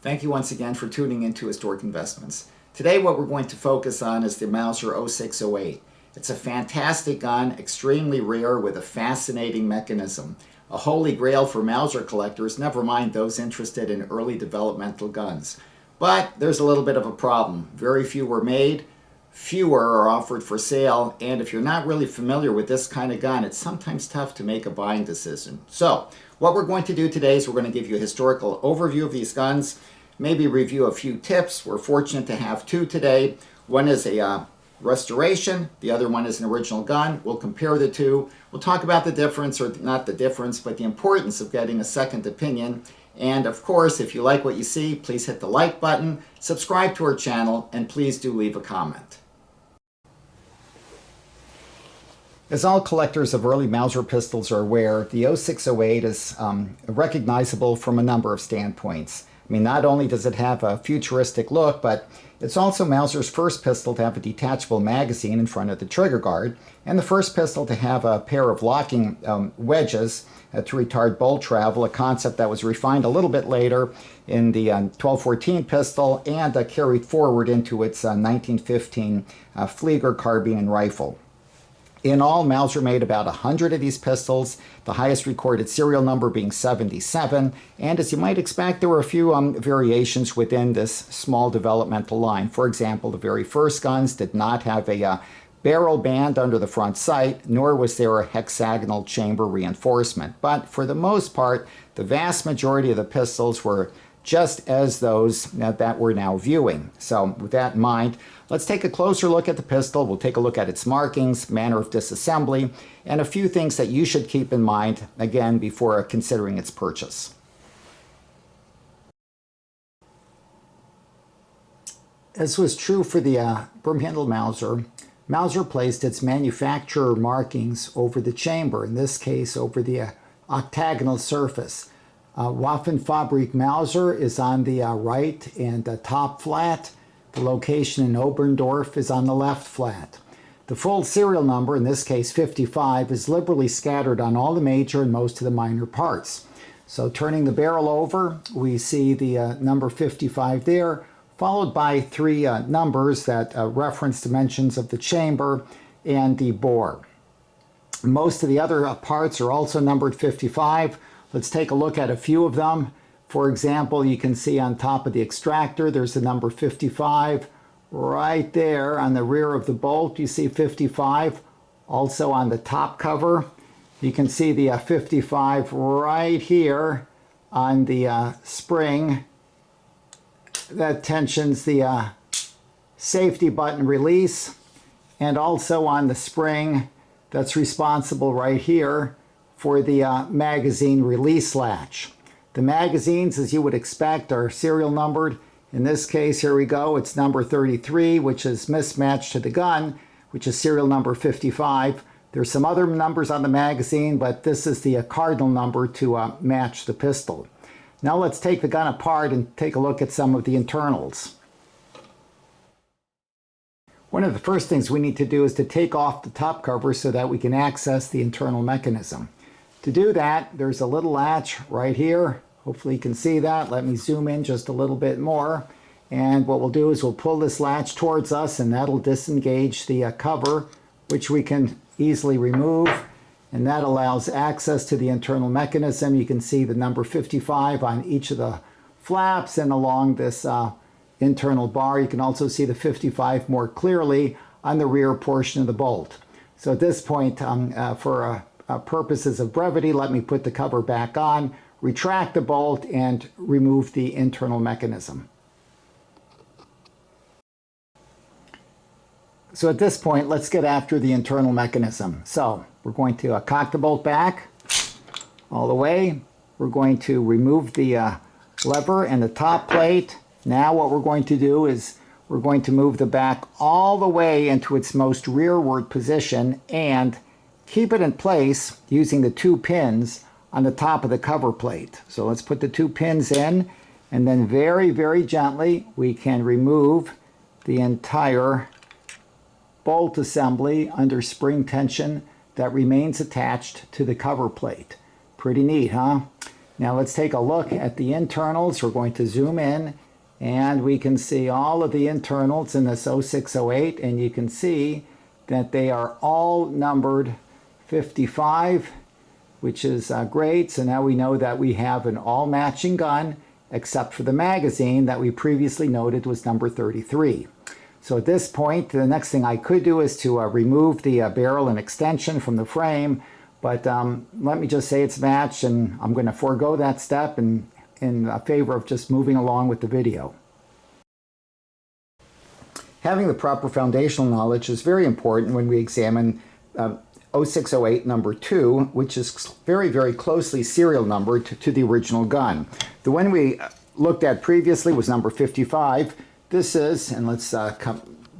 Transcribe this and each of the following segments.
Thank you once again for tuning into Historic Investments. Today what we're going to focus on is the Mauser C96. It's a fantastic gun, extremely rare with a fascinating mechanism. A holy grail for Mauser collectors, never mind those interested in early developmental guns. But there's a little bit of a problem. Very few were made, fewer are offered for sale, and if you're not really familiar with this kind of gun, it's sometimes tough to make a buying decision. So, what we're going to do today is we're going to give you a historical overview of these guns, maybe review a few tips. We're fortunate to have two today. One is a restoration, the other one is an original gun. We'll compare the two. We'll talk about the difference, or not the difference, but the importance of getting a second opinion. And of course, if you like what you see, please hit the like button, subscribe to our channel, and please do leave a comment. As all collectors of early Mauser pistols are aware, the C96 is recognizable from a number of standpoints. I mean, not only does it have a futuristic look, but it's also Mauser's first pistol to have a detachable magazine in front of the trigger guard, and the first pistol to have a pair of locking wedges to retard bolt travel, a concept that was refined a little bit later in the 1214 pistol and carried forward into its 1915 Fleger carbine and rifle. In all, Mauser made about 100 of these pistols, the highest recorded serial number being 77, and as you might expect, there were a few variations within this small developmental line. For example, the very first guns did not have a barrel band under the front sight, nor was there a hexagonal chamber reinforcement. But for the most part, the vast majority of the pistols were just as those that we're now viewing. So with that in mind, let's take a closer look at the pistol. We'll take a look at its markings, manner of disassembly, and a few things that you should keep in mind, again, before considering its purchase. As was true for the broom-handled Mauser, Mauser placed its manufacturer markings over the chamber, in this case over the octagonal surface. Waffenfabrik Mauser is on the right and top flat. The location in Oberndorf is on the left flat. The full serial number, in this case 55, is liberally scattered on all the major and most of the minor parts. So turning the barrel over, we see the number 55 there, followed by three numbers that reference dimensions of the chamber and the bore. Most of the other parts are also numbered 55. Let's take a look at a few of them. For example, you can see on top of the extractor, there's the number 55. Right there on the rear of the bolt, you see 55. Also on the top cover, you can see the 55 right here on the spring that tensions the safety button release, and also on the spring that's responsible right here for the magazine release latch. The magazines, as you would expect, are serial numbered. In this case, here we go, it's number 33, which is mismatched to the gun, which is serial number 55. There's some other numbers on the magazine, but this is the cardinal number to match the pistol. Now let's take the gun apart and take a look at some of the internals. One of the first things we need to do is to take off the top cover so that we can access the internal mechanism. To do that, there's a little latch right here. Hopefully you can see that. Let me zoom in just a little bit more. And what we'll do is we'll pull this latch towards us, and that'll disengage the cover, which we can easily remove. And that allows access to the internal mechanism. You can see the number 55 on each of the flaps and along this internal bar. You can also see the 55 more clearly on the rear portion of the bolt. So at this point, for purposes of brevity, let me put the cover back on, retract the bolt, and remove the internal mechanism. So at this point, let's get after the internal mechanism. So we're going to cock the bolt back all the way. We're going to remove the lever and the top plate. Now what we're going to do is we're going to move the back all the way into its most rearward position and keep it in place using the two pins on the top of the cover plate. So let's put the two pins in, and then very, very gently we can remove the entire bolt assembly under spring tension that remains attached to the cover plate. Pretty neat, huh? Now let's take a look at the internals. We're going to zoom in and we can see all of the internals in this 0608, and you can see that they are all numbered 55, which is great. So now we know that we have an all matching gun except for the magazine that we previously noted was number 33. So at this point, the next thing I could do is to remove the barrel and extension from the frame, but let me just say it's matched, and I'm going to forego that step in favor of just moving along with the video. Having the proper foundational knowledge is very important when we examine 0608 number 2, which is very, very closely serial numbered to the original gun. The one we looked at previously was number 55. This is, and let's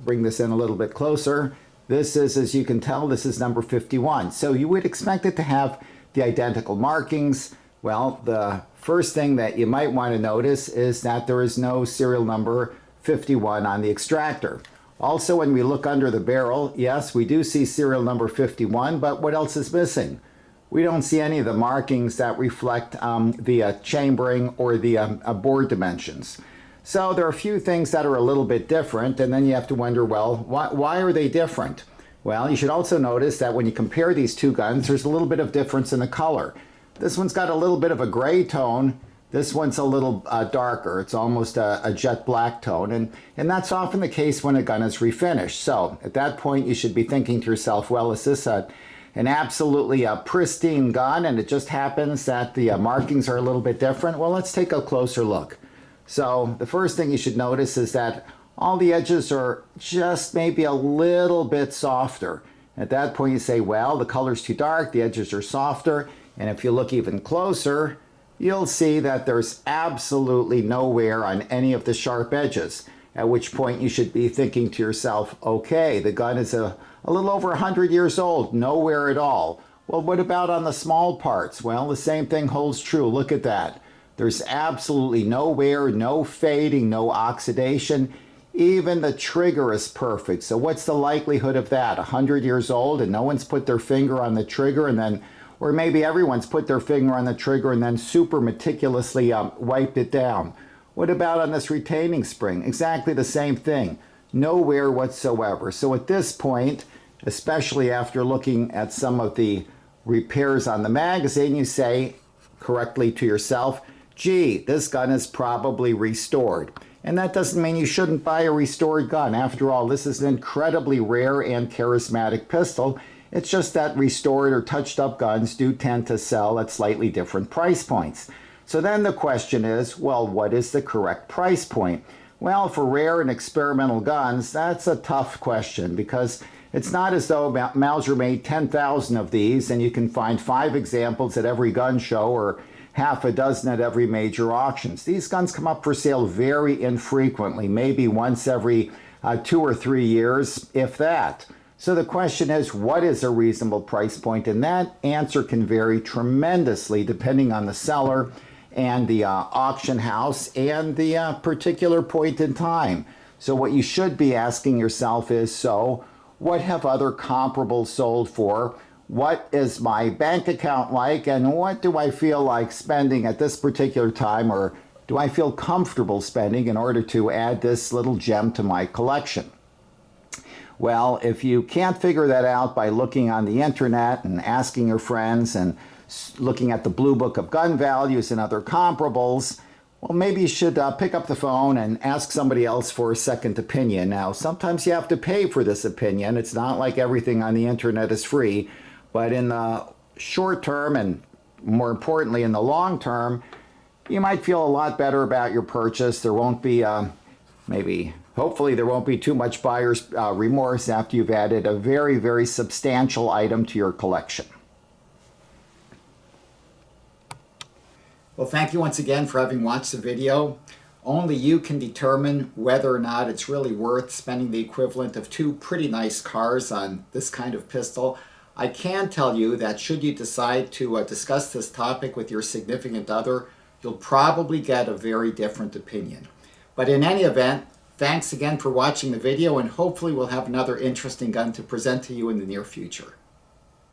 bring this in a little bit closer, this is, as you can tell, this is number 51. So you would expect it to have the identical markings. Well, the first thing that you might want to notice is that there is no serial number 51 on the extractor. Also, when we look under the barrel, yes, we do see serial number 51, but what else is missing? We don't see any of the markings that reflect the chambering or the bore dimensions. So there are a few things that are a little bit different, and then you have to wonder, well, why are they different? Well, you should also notice that when you compare these two guns, there's a little bit of difference in the color. This one's got a little bit of a gray tone. This one's a little darker. It's almost a jet black tone, and that's often the case when a gun is refinished. So at that point, you should be thinking to yourself, well, is this an absolutely pristine gun, and it just happens that the markings are a little bit different? Well, let's take a closer look. So the first thing you should notice is that all the edges are just maybe a little bit softer. At that point, you say, well, the color's too dark, the edges are softer, and if you look even closer, you'll see that there's absolutely no wear on any of the sharp edges, at which point you should be thinking to yourself, okay, the gun is a little over 100 years old, no wear at all. Well, what about on the small parts? Well, the same thing holds true. Look at that. There's absolutely no wear, no fading, no oxidation. Even the trigger is perfect. So what's the likelihood of that? 100 years old and no one's put their finger on the trigger, and then, or maybe everyone's put their finger on the trigger and then super meticulously wiped it down. What about on this retaining spring? Exactly the same thing. No wear whatsoever. So at this point, especially after looking at some of the repairs on the magazine, you say correctly to yourself, gee, this gun is probably restored. And that doesn't mean you shouldn't buy a restored gun. After all, this is an incredibly rare and charismatic pistol. It's just that restored or touched up guns do tend to sell at slightly different price points. So then the question is, well, what is the correct price point? Well, for rare and experimental guns, that's a tough question, because it's not as though Mauser made 10,000 of these and you can find 5 examples at every gun show or half a dozen at every major auctions. These guns come up for sale very infrequently, maybe once every 2 or 3 years, if that. So the question is, what is a reasonable price point? And that answer can vary tremendously depending on the seller and the auction house and the particular point in time. So what you should be asking yourself is, so what have other comparables sold for? What is my bank account like, and what do I feel like spending at this particular time, or do I feel comfortable spending in order to add this little gem to my collection? Well, if you can't figure that out by looking on the internet and asking your friends and looking at the Blue Book of Gun Values and other comparables, well, maybe you should pick up the phone and ask somebody else for a second opinion. Now, sometimes you have to pay for this opinion. It's not like everything on the internet is free. But in the short term, and more importantly in the long term, you might feel a lot better about your purchase. There won't be, hopefully there won't be too much buyer's remorse after you've added a very, very substantial item to your collection. Well, thank you once again for having watched the video. Only you can determine whether or not it's really worth spending the equivalent of 2 pretty nice cars on this kind of pistol. I can tell you that should you decide to discuss this topic with your significant other, you'll probably get a very different opinion. But in any event, thanks again for watching the video, and hopefully we'll have another interesting gun to present to you in the near future.